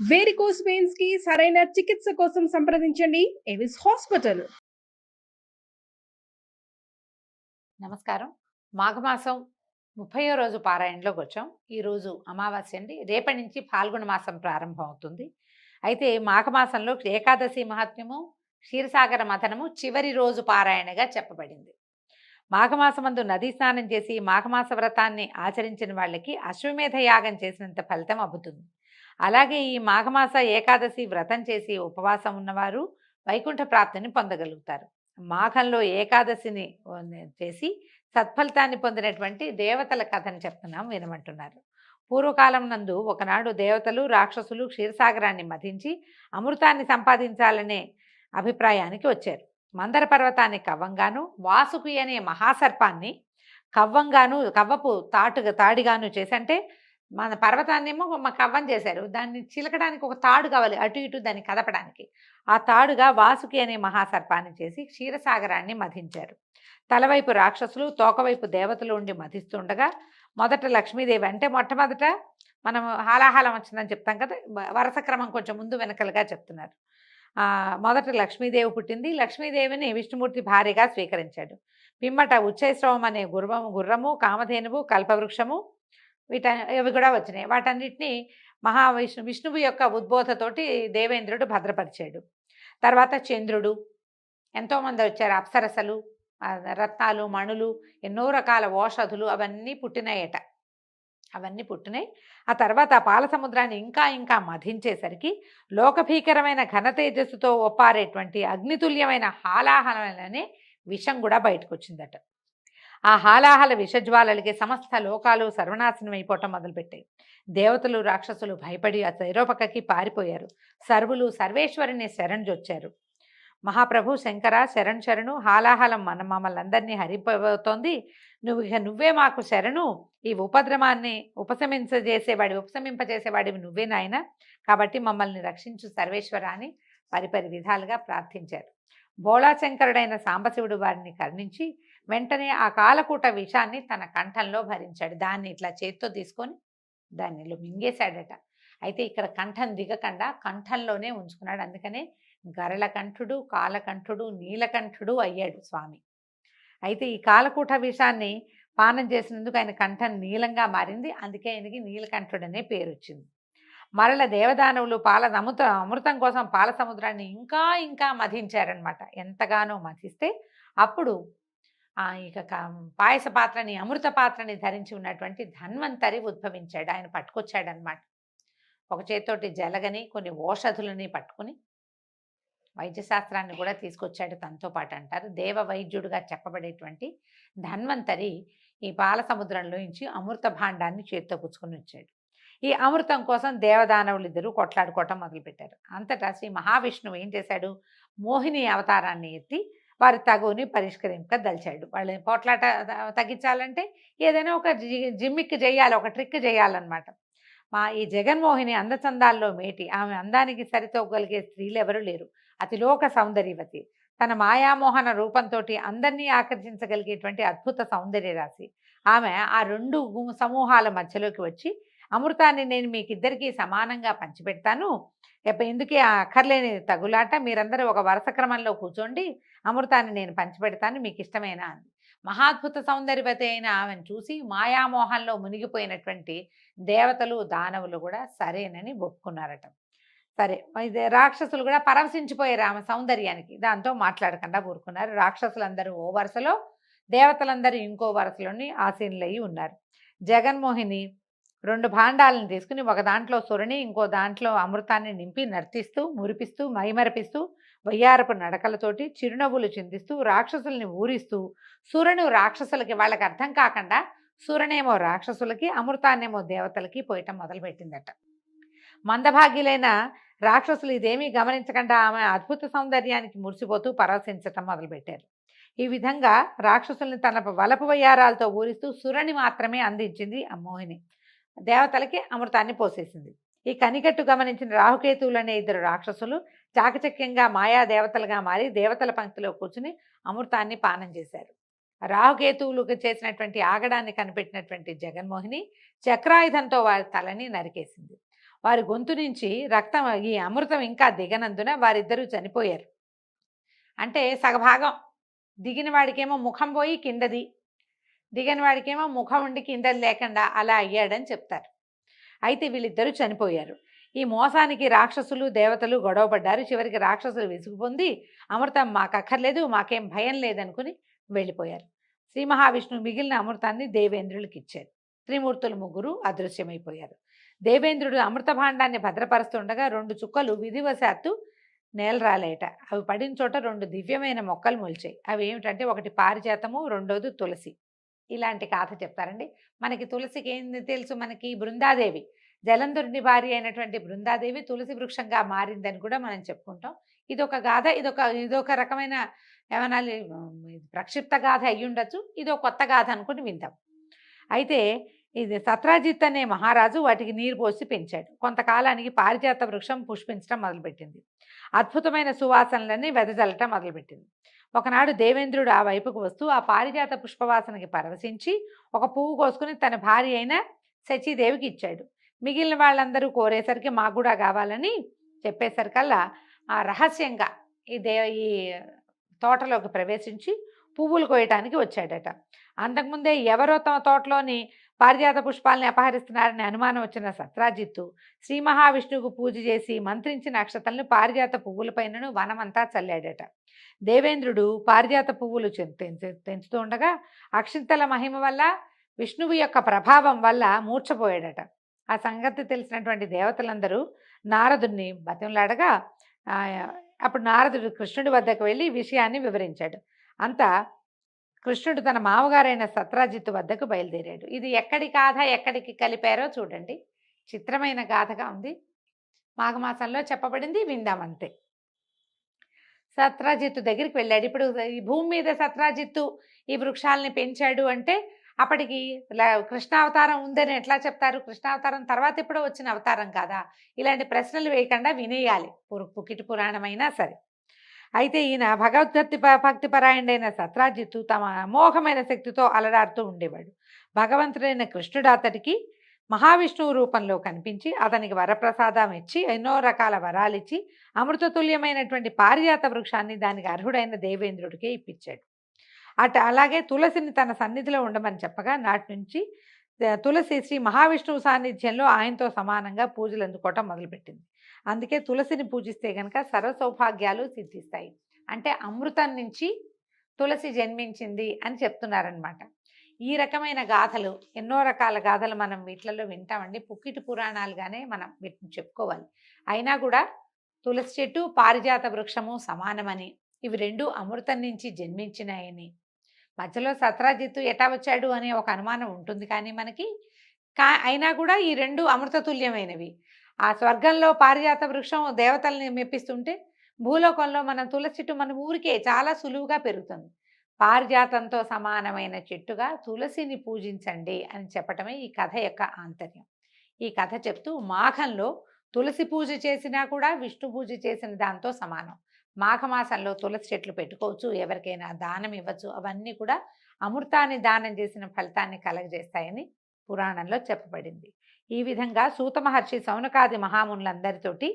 Varicose veins కి సరైన చికిత్స కోసం సంప్రదించండి ఎవిస్ హాస్పిటల్. నమస్కారం. మాఘమాసం 30వ రోజు పారాయణలోకి వచ్చాం. ఈరోజు అమావాస్య అండి. రేపటి నుంచి ఫాల్గుణ మాసం ప్రారంభం అవుతుంది. అయితే మాఘమాసంలో ఏకాదశి మహాత్మ్యము, క్షీరసాగర మథనము చివరి రోజు పారాయణగా చెప్పబడింది. మాఘమాసమందు నదీ స్నానం చేసి మాఘమాస వ్రతాన్ని ఆచరించిన వాళ్ళకి అశ్వమేధ యాగం చేసినంత ఫలితం అబ్బుతుంది. అలాగే ఈ మాఘమాస ఏకాదశి వ్రతం చేసి ఉపవాసం ఉన్నవారు వైకుంఠ ప్రాప్తిని పొందగలుగుతారు. మాఘంలో ఏకాదశిని చేసి సత్ఫలితాన్ని పొందినటువంటి దేవతల కథను చెప్తున్నాం, వినమంటున్నారు. పూర్వకాలం నందు ఒకనాడు దేవతలు రాక్షసులు క్షీరసాగరాన్ని మధించి అమృతాన్ని సంపాదించాలనే అభిప్రాయానికి వచ్చారు. మందర పర్వతాన్ని కవ్వంగాను, వాసుకి అనే మహాసర్పాన్ని కవ్వపు తాడిగాను చేసంటే మన పర్వతాన్నేమో కవ్వం చేశారు. దాన్ని చిలకడానికి ఒక తాడు కావాలి, అటు ఇటు దాన్ని కదపడానికి. ఆ తాడుగా వాసుకి అనే మహాసర్పాన్ని చేసి క్షీరసాగరాన్ని మధించారు. తలవైపు రాక్షసులు, తోకవైపు దేవతలు ఉండి మధిస్తుండగా మొదట లక్ష్మీదేవి, అంటే మొట్టమొదట మనం హాలాహలం వచ్చిందని చెప్తాం కదా, వరుస క్రమం కొంచెం ముందు వెనకలుగా చెప్తున్నారు. మొదట లక్ష్మీదేవి పుట్టింది. లక్ష్మీదేవిని విష్ణుమూర్తి భార్యగా స్వీకరించాడు. పిమ్మట ఉచ్చైశ్రవం అనే గుర్రము, కామధేనువు, కల్పవృక్షము ఇవి కూడా వచ్చినాయి. వాటన్నిటినీ విష్ణువు యొక్క ఉద్బోధతోటి దేవేంద్రుడు భద్రపరిచాడు. తర్వాత చంద్రుడు, ఎంతోమంది వచ్చారు, అప్సరసలు, రత్నాలు, మణులు, ఎన్నో రకాల ఓషధులు అవన్నీ పుట్టినాయట. ఆ తర్వాత పాల సముద్రాన్ని ఇంకా మధించేసరికి లోకభీకరమైన ఘన తేజస్సుతో ఒప్పారేటువంటి అగ్నితుల్యమైన హాలాహలనే విషం కూడా బయటకు వచ్చిందట. ఆ హాలాహల విషజ్వాలలకి సమస్త లోకాలు సర్వనాశనం అయిపోవటం మొదలుపెట్టాయి. దేవతలు రాక్షసులు భయపడి ఆ శైరోపకకి పారిపోయారు. సర్వులు సర్వేశ్వరుని శరణ్జొచ్చారు. మహాప్రభు శంకర శరణు, హాలాహలం మమ్మల్ని అందరినీ హరిపోతోంది, నువ్వే మాకు శరణు, ఈ ఉపద్రవాన్ని ఉపశమింపజేసేవాడివి నువ్వే నాయన, కాబట్టి మమ్మల్ని రక్షించు సర్వేశ్వర అని పరిపరి విధాలుగా ప్రార్థించారు. బోళాశంకరుడైన సాంబశివుడు వారిని కరుణించి వెంటనే ఆ కాలకూట విషాన్ని తన కంఠంలో భరించాడు. దాన్ని ఇట్లా చేత్తో తీసుకొని దాన్ని మింగేశాడట. అయితే ఇక్కడ కంఠం దిగకుండా కంఠంలోనే ఉంచుకున్నాడు. అందుకనే గరళకంఠుడు, కాలకంఠుడు, నీలకంఠుడు అయ్యాడు స్వామి. అయితే ఈ కాలకూట విషాన్ని పానం చేసినందుకు ఆయన కంఠం నీలంగా మారింది. అందుకే ఆయనకి నీలకంఠుడు అనే పేరు వచ్చింది. మరల దేవదానవులు అమృతం కోసం పాల సముద్రాన్ని ఇంకా మధించారనమాట. ఎంతగానో మధిస్తే అప్పుడు ఇక పాయస పాత్రని, అమృత పాత్రని ధరించి ఉన్నటువంటి ధన్వంతరి ఉద్భవించాడు. ఆయన పట్టుకొచ్చాడనమాట. ఒక చేతోటి జలగని కొన్ని ఓషధులని పట్టుకుని వైద్యశాస్త్రాన్ని కూడా తీసుకొచ్చాడు తనతో పాటు అంటారు. దేవ వైద్యుడుగా చెప్పబడేటువంటి ధన్వంతరి ఈ పాల సముద్రంలో నుంచి అమృత భాండాన్ని చేత్తో పుచ్చుకొని వచ్చాడు. ఈ అమృతం కోసం దేవదానవులు ఇద్దరు కొట్లాడుకోవటం మొదలుపెట్టారు. అంతటా శ్రీ మహావిష్ణువు ఏం చేశాడు, మోహిని అవతారాన్ని ఎత్తి వారి తగుని పరిష్కరింపదలిచాడు. వాళ్ళని పోట్లాట తగ్గించాలంటే ఏదైనా ఒక జిమ్మిక్ చేయాలి, ఒక ట్రిక్ చేయాలన్నమాట. ఈ జగన్మోహిని అందచందాల్లో మేటి, ఆమె అందానికి సరితోగలిగే స్త్రీలు ఎవరు లేరు. అతిలోక సౌందర్యవతి, తన మాయామోహన రూపంతో అందరినీ ఆకర్షించగలిగేటువంటి అద్భుత సౌందర్య రాశి ఆమె. ఆ రెండు సమూహాల మధ్యలోకి వచ్చి అమృతాన్ని నేను మీకిద్దరికీ సమానంగా పంచిపెడతాను, ఎందుకే అక్కర్లేని తగులాట, మీరందరూ ఒక వరుస క్రమంలో కూర్చోండి, అమృతాన్ని నేను పంచిపెడతాను, మీకు ఇష్టమేనా అంది. మహాద్భుత సౌందర్యవతి అయిన ఆమెను చూసి మాయామోహంలో మునిగిపోయినటువంటి దేవతలు దానవులు కూడా సరేనని ఒప్పుకున్నారట. సరే, ఇది రాక్షసులు కూడా పరవశించిపోయారు ఆమె సౌందర్యానికి. దాంతో మాట్లాడకుండా ఊరుకున్నారు. రాక్షసులందరూ ఓ వరుసలో, దేవతలందరూ ఇంకో వరుసలోని ఆసీనులయ్యి ఉన్నారు. జగన్మోహిని 2 భాండాలను తీసుకుని ఒక దాంట్లో సురని, ఇంకో దాంట్లో అమృతాన్ని నింపి నర్తిస్తూ, మురిపిస్తూ, మైమరపిస్తూ, వయ్యారపు నడకలతోటి చిరునవ్వులు చిందిస్తూ రాక్షసుల్ని ఊరిస్తూ, సురను రాక్షసులకి, వాళ్ళకి అర్థం కాకుండా సురనేమో రాక్షసులకి, అమృతాన్నేమో దేవతలకి పోయటం మొదలుపెట్టిందట. మందభాగ్యులైన రాక్షసులు ఇదేమీ గమనించకుండా ఆమె అద్భుత సౌందర్యానికి మురిసిపోతూ పరవశించటం మొదలుపెట్టారు. ఈ విధంగా రాక్షసుల్ని తన వలపు వయ్యారాలతో ఊరిస్తూ సురని మాత్రమే అందించింది ఆ మోహిని. దేవతలకి అమృతాన్ని పోసేసింది. ఈ కనికట్టు గమనించిన రాహుకేతువులనే 2 రాక్షసులు చాకచక్యంగా మాయా దేవతలుగా మారి దేవతల పంక్తిలో కూర్చుని అమృతాన్ని పానం చేశారు. రాహుకేతువులకు చేసినటువంటి ఆగడాన్ని కనిపెట్టినటువంటి జగన్మోహిని చక్రాయుధంతో వారి తలని నరికేసింది. వారి గొంతు నుంచి రక్తం ఈ అమృతం ఇంకా దిగనందున వారిద్దరూ చనిపోయారు. అంటే సగభాగం దిగిన వాడికేమో ముఖం పోయి కిందది, దిగని వాడికేమో ముఖం ఉండి కిందది లేకుండా అలా అయ్యాడని చెప్తారు. అయితే వీళ్ళిద్దరూ చనిపోయారు. ఈ మోసానికి రాక్షసులు దేవతలు గొడవపడ్డారు. చివరికి రాక్షసులు విసుగు పొంది అమృతం మాకు అక్కర్లేదు, మాకేం భయం లేదనుకుని వెళ్ళిపోయారు. శ్రీ మహావిష్ణువు మిగిలిన అమృతాన్ని దేవేంద్రులకు ఇచ్చారు. త్రిమూర్తులు ముగ్గురు అదృశ్యమైపోయారు. దేవేంద్రుడు అమృత భాండాన్ని భద్రపరుస్తుండగా 2 చుక్కలు విధివశాత్తు నేలరాలేట. అవి పడిన చోట 2 దివ్యమైన మొక్కలు మొలిచాయి. అవి ఏమిటంటే ఒకటి పారిజాతము, రెండోది తులసి. ఇలాంటి కథ చెప్తారండి. మనకి తులసికి ఏంది తెలుసు, మనకి బృందాదేవి జలంధరుని భార్య అయినటువంటి బృందాదేవి తులసి వృక్షంగా మారిందని కూడా మనం చెప్పుకుంటాం. ఇదొక గాథ, ఇదొక రకమైన ఏమన్నా ప్రక్షిప్త గాథ అయ్యి ఉండొచ్చు. ఇదో కొత్త గాథ అనుకుని విందాం. అయితే ఇది సత్రాజిత్ అనే మహారాజు వాటికి నీరు పోసి పెంచాడు. కొంతకాలానికి పారిజాత వృక్షం పుష్పించడం మొదలుపెట్టింది. అద్భుతమైన సువాసనలన్నీ వెదజల్లటం మొదలుపెట్టింది. ఒకనాడు దేవేంద్రుడు ఆ వైపుకు వస్తూ ఆ పారిజాత పుష్పవాసనకి పరవశించి ఒక పువ్వు కోసుకుని తన భార్య అయిన శచీదేవికి ఇచ్చాడు. మిగిలిన వాళ్ళందరూ కోరేసరికి మాకు కూడా కావాలని చెప్పేసరికల్లా ఆ రహస్యంగా ఈ తోటలోకి ప్రవేశించి పువ్వులు కోయటానికి వచ్చాడట. అంతకుముందే ఎవరో తమ తోటలోని పారిజాత పుష్పాలని అపహరిస్తున్నారని అనుమానం వచ్చిన సత్రాజిత్తు శ్రీ మహావిష్ణువుకు పూజ చేసి మంత్రించిన అక్షతలను పారిజాత పువ్వులపైనను వనమంతా చల్లాడట. దేవేంద్రుడు పారిజాత పువ్వులు తెంచుతూ ఉండగా అక్షింతల మహిమ వల్ల విష్ణువు యొక్క ప్రభావం వల్ల మూర్ఛపోయాడట. ఆ సంగతి తెలిసినటువంటి దేవతలందరూ నారదుడిని బతిమలాడగా అప్పుడు నారదుడు కృష్ణుడి వద్దకు వెళ్ళి విషయాన్ని వివరించాడు. అంతా కృష్ణుడు తన మామగారైన సత్రాజిత్తు వద్దకు బయలుదేరాడు. ఇది ఎక్కడి గాథ ఎక్కడికి కలిపారో చూడండి. చిత్రమైన గాథగా ఉంది. మాఘమాసంలో చెప్పబడింది, విందామంతే. సత్రాజిత్తు దగ్గరికి వెళ్ళాడు. ఇప్పుడు ఈ భూమి మీద సత్రాజిత్తు ఈ వృక్షాలని పెంచాడు అంటే అప్పటికి కృష్ణావతారం ఉందని ఎట్లా చెప్తారు? కృష్ణావతారం తర్వాత ఎప్పుడో వచ్చిన అవతారం కాదా? ఇలాంటి ప్రశ్నలు వేయకుండా వినేయాలి, పుకిటి పురాణమైనా సరే. అయితే ఈయన భక్తి పరాయణుడైన సత్రాజిత్తు తమ అమోఘమైన శక్తితో అలరాడుతూ ఉండేవాడు. భగవంతుడైన కృష్ణుడు అతడికి మహావిష్ణువు రూపంలో కనిపించి అతనికి వరప్రసాదం ఇచ్చి ఎన్నో రకాల వరాలిచ్చి అమృతతుల్యమైనటువంటి పారిజాత వృక్షాన్ని దానికి అర్హుడైన దేవేంద్రుడికే ఇప్పించాడు. అలాగే తులసిని తన సన్నిధిలో ఉండమని చెప్పగా నాటి నుంచి తులసి శ్రీ మహావిష్ణువు సాన్నిధ్యంలో ఆయనతో సమానంగా పూజలు అందుకోవటం మొదలుపెట్టింది. అందుకే తులసిని పూజిస్తే కనుక సర్వ సౌభాగ్యాలు సిద్ధిస్తాయి. అంటే అమృతం నుంచి తులసి జన్మించింది అని చెప్తున్నారనమాట. ఈ రకమైన గాథలు, ఎన్నో రకాల గాథలు మనం వీటిలలో వింటామండి. పుక్కిటి పురాణాలుగానే మనం వీటిని చెప్పుకోవాలి. అయినా కూడా తులసి చెట్టు పారిజాత వృక్షము సమానమని, ఇవి 2 అమృతం నుంచి జన్మించినాయని, మధ్యలో సత్రాజిత్తు ఎటా వచ్చాడు అనే ఒక అనుమానం ఉంటుంది. కానీ మనకి అయినా కూడా ఈ 2 అమృతతుల్యమైనవి. ఆ స్వర్గంలో పారిజాత వృక్షం దేవతల్ని మెప్పిస్తుంటే భూలోకంలో మనం తులసి చెట్టు మన ఊరికే చాలా సులువుగా పెరుగుతుంది. పారిజాతంతో సమానమైన చెట్టుగా తులసిని పూజించండి అని చెప్పటమే ఈ కథ యొక్క ఆంతర్యం. ఈ కథ చెప్తూ మాఘంలో తులసి పూజ చేసినా కూడా విష్ణు పూజ చేసిన దాంతో సమానం. మాఘమాసంలో తులసి చెట్లు పెట్టుకోవచ్చు, ఎవరికైనా దానం ఇవ్వచ్చు. అవన్నీ కూడా అమృతాన్ని దానం చేసిన ఫలితాన్ని కలగజేస్తాయని పురాణంలో చెప్పబడింది. ఈ విధంగా సూత మహర్షి సౌనకాది మహామునులందరితోటి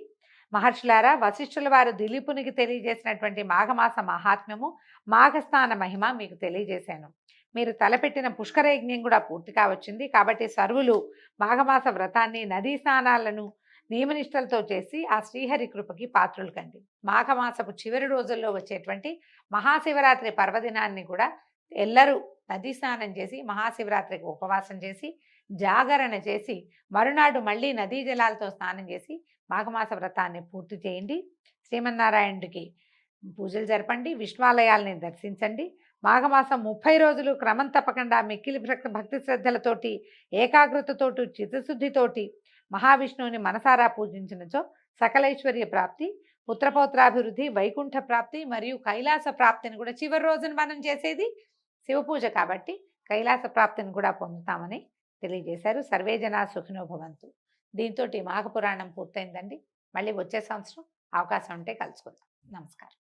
మహర్షులారా, వశిష్ఠుల వారు దిలీపునికి తెలియజేసినటువంటి మాఘమాస మహాత్మ్యము, మాఘస్నాన మహిమ మీకు తెలియజేశాను. మీరు తలపెట్టిన పుష్కరయజ్ఞం కూడా పూర్తిగా వచ్చింది. కాబట్టి సర్వులు మాఘమాస వ్రతాన్ని, నదీ స్నానాలను నియమనిష్టలతో చేసి ఆ శ్రీహరి కృపకి పాత్రులు కండి. మాఘమాసపు చివరి రోజుల్లో వచ్చేటువంటి మహాశివరాత్రి పర్వదినాన్ని కూడా ఎల్లరూ నదీ స్నానం చేసి మహాశివరాత్రికి ఉపవాసం చేసి జాగరణ చేసి మరునాడు మళ్ళీ నదీ జలాలతో స్నానం చేసి మాఘమాస వ్రతాన్ని పూర్తి చేయండి. శ్రీమన్నారాయణుడికి పూజలు జరపండి, విష్ణువాలయాల్ని దర్శించండి. మాఘమాసం 30 రోజులు క్రమం తప్పకుండా మిక్కిలి భక్తి శ్రద్ధలతోటి, ఏకాగ్రతతోటి, చిత్తశుద్ధితోటి మహావిష్ణువుని మనసారా పూజించినచో సకలైశ్వర్య ప్రాప్తి, పుత్రపౌత్రాభివృద్ధి, వైకుంఠ ప్రాప్తి మరియు కైలాస ప్రాప్తిని కూడా, చివరి రోజున మనం చేసేది శివపూజ కాబట్టి కైలాస ప్రాప్తిని కూడా పొందుతామని తెలియజేశారు. సర్వే జనా సుఖినో భవంతు. దీంతో మాఘపురాణం పూర్తయిందండి. మళ్ళీ వచ్చే సంవత్సరం అవకాశం ఉంటే కలుసుకుందాం. నమస్కారం.